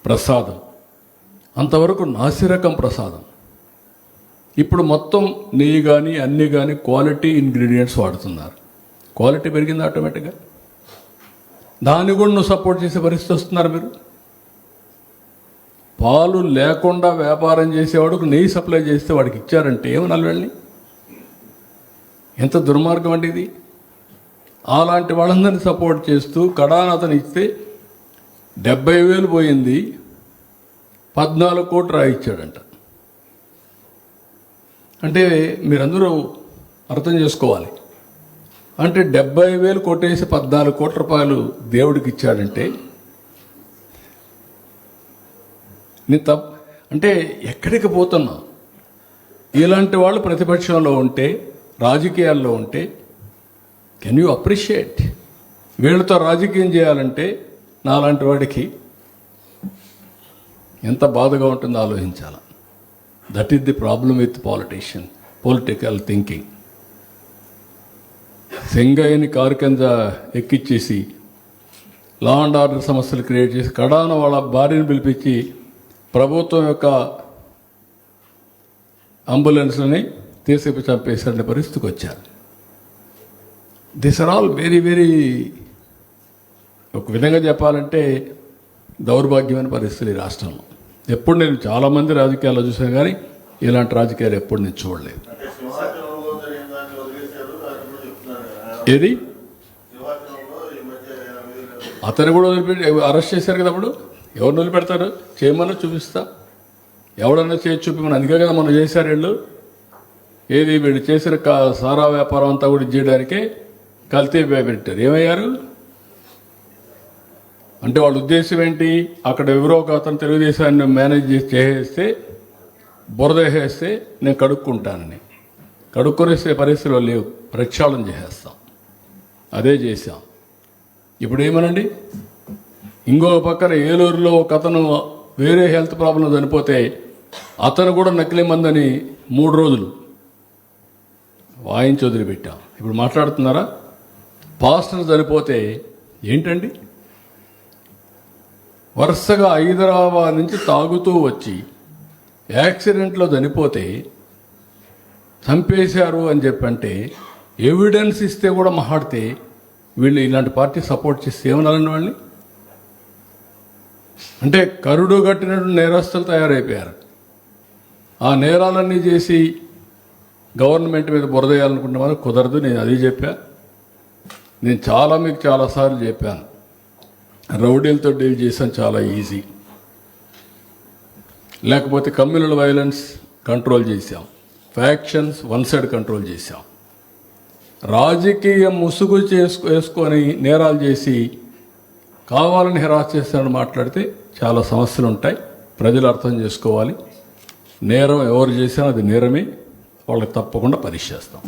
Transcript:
ప్రసాదం, అంతవరకు నాసిరకం ప్రసాదం. ఇప్పుడు మొత్తం నెయ్యి కానీ అన్నీ కానీ క్వాలిటీ ఇంగ్రీడియంట్స్ వాడుతున్నారు. క్వాలిటీ పెరిగింది ఆటోమేటిక్గా. దాన్ని కూడా నువ్వు సపోర్ట్ చేసే పరిస్థితి వస్తున్నారు మీరు. పాలు లేకుండా వ్యాపారం చేసేవాడికి నెయ్యి సప్లై చేస్తే వాడికి ఇచ్చారంటే ఏమనాలి వెళ్ళి? ఎంత దుర్మార్గం అంటే ఇది. అలాంటి వాళ్ళందరినీ సపోర్ట్ చేస్తూ కడాన అతను ఇస్తే 70,000 పోయింది, 14 కోట్లు రాయిచ్చాడంట. అంటే మీరందరూ అర్థం చేసుకోవాలి. అంటే 70,000 కొట్టేసి 14 కోట్ల రూపాయలు దేవుడికి ఇచ్చాడంటే నీ అంటే ఎక్కడికి పోతున్నావు? ఇలాంటి వాళ్ళు ప్రతిపక్షంలో ఉంటే, రాజకీయాల్లో ఉంటే కెన్ యూ అప్రిషియేట్? వీళ్ళతో రాజకీయం చేయాలంటే నాలాంటి వాడికి ఎంత బాధగా ఉంటుందో ఆలోచించాలి. That is the problem with political thinking. సెంగయ్యని కారు కింద ఎక్కిచ్చేసి లా అండ్ ఆర్డర్ సమస్యలు క్రియేట్ చేసి కడాన వాళ్ళ భార్యను పిలిపించి ప్రభుత్వం యొక్క అంబులెన్స్లని తీసుకుని చంపేసే పరిస్థితికి వచ్చారు. This are all very very, ఒక విధంగా చెప్పాలంటే దౌర్భాగ్యమైన పరిస్థితులు ఈ రాష్ట్రంలో. ఎప్పుడు నేను చాలామంది రాజకీయాల్లో చూసాను, కానీ ఇలాంటి రాజకీయాలు ఎప్పుడు నేను చూడలేదు. ఏది అతను కూడా వదిలిపెట్టి అరెస్ట్ చేశారు కదా. అప్పుడు ఎవరిని వదిలిపెడతారు? చేయమన్నా చూపిస్తా, ఎవడన్నా చేసి చూపిమని. అందుకే కదా మనం చేశారు వీళ్ళు. ఏది వీళ్ళు చేసిన సారా వ్యాపారం అంతా కూడా చేయడానికే కల్తీ పెట్టారు. ఏమయ్యారు అంటే వాళ్ళ ఉద్దేశం ఏంటి? అక్కడ ఎవరో ఒక అతను తెలుగుదేశాన్ని మేనేజ్ చేసేస్తే, బురద వేసేస్తే నేను కడుక్కుంటానని. కడుక్కునేసే పరిస్థితులు లేవు, ప్రక్షాళన చేసేస్తాం. అదే చేశాం. ఇప్పుడు ఏమనండి, ఇంకో పక్కన ఏలూరులో ఒక అతను వేరే హెల్త్ ప్రాబ్లం చనిపోతే అతను కూడా నకిలీ మందని 3 రోజులు వాయించి వదిలిపెట్టాం. ఇప్పుడు మాట్లాడుతున్నారా? పాస్టర్ చనిపోతే ఏంటండి, వరుసగా హైదరాబాద్ నుంచి తాగుతూ వచ్చి యాక్సిడెంట్లో చనిపోతే చంపేశారు అని చెప్పంటే ఎవిడెన్స్ ఇస్తే కూడా మాట్లాడితే వీళ్ళు ఇలాంటి పార్టీ సపోర్ట్ చేస్తే ఏమనాలండి వాళ్ళని? అంటే కరుడు కట్టినట్టు నేరస్తులు తయారైపోయారు. ఆ నేరాలన్నీ చేసి గవర్నమెంట్ మీద బురదేయాలనుకుంటే మనం కుదరదు. నేను అది చెప్పా. నేను మీకు చాలాసార్లు చెప్పాను, రౌడీలతో డీల్ చేసాను, చాలా ఈజీ. లేకపోతే కమ్యూనల్ వైలెన్స్ కంట్రోల్ చేశాం, ఫ్యాక్షన్స్ వన్ సైడ్ కంట్రోల్ చేశాం. రాజకీయ ముసుగు వేసుకొని నేరాలు చేసి కావాలని హెరాస్ చేస్తానని మాట్లాడితే చాలా సమస్యలు ఉంటాయి. ప్రజలు అర్థం చేసుకోవాలి. నేరం ఎవరు చేసినా అది నేరమే, వాళ్ళకి తప్పకుండా పరీక్ష చేస్తాం.